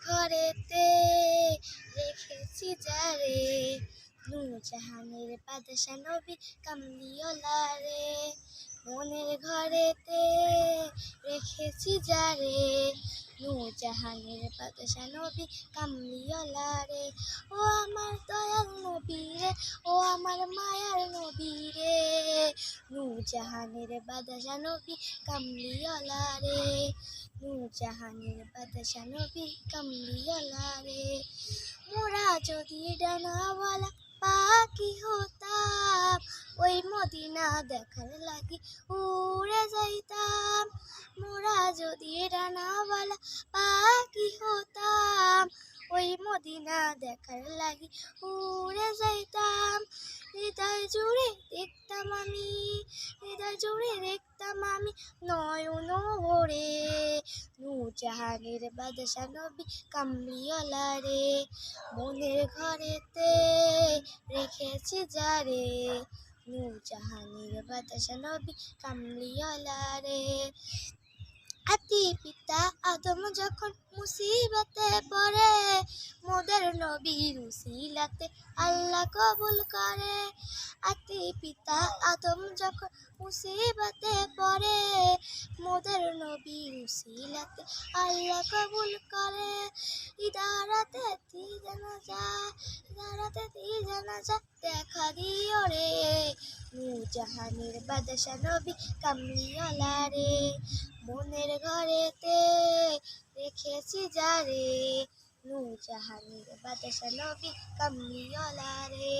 ঘরেতে রেখেছি যারে, নূরজাহানের বাদশা নবী কামলিওয়ালা রে। মনের ঘরেতে রেখেছি যারে, নূরজাহানের বাদশা নবী কামলিওয়ালা রে। ও আমার দয়াল নবী রে, ও আমার মায়ার নবী রে, নূরজাহানের বাদশা নবী কামলিওয়ালা রে, নূরজাহানের বাদশা নবী কামলিওয়ালা রে। মোরা যদি ডানাওয়ালা পাখি হতাম, ওই মদিনা দেখার লাগি উড়ে যাইতাম। মোরা যদি ডানাওয়ালা পাখি হতাম, ওই মদিনা দেখার লাগি উড়ে যাইতাম। হৃদয় জুড়ে দেখতাম আমি, হৃদয় জুড়ে দেখতাম আমি নয়ন ভরে, নূরজাহানের বাদশা নবী কামলিওয়ালা রে। মনের ঘরেতে রেখেছি যারে, নূরজাহানের বাদশা নবী কামলিওয়ালা রে। আদি পিতা আদম যখন মুসিবতে পড়ে, মোদের নবীর উসিলাতে আল্লাহ কবুল করে। আদি পিতা আদম যখন মুসিবতে পড়ে, মোদের নবীর উসিলাতে আল্লাহ কবুল করে। ইদারাতে জানাজা দেখা দিও রে, নূরজাহানের বাদশা নবী কামলিওয়ালা রে। মনের ঘরেতে রেখেছি যারে, নূরজাহানের বাদশা নবী কামলিওয়ালা রে।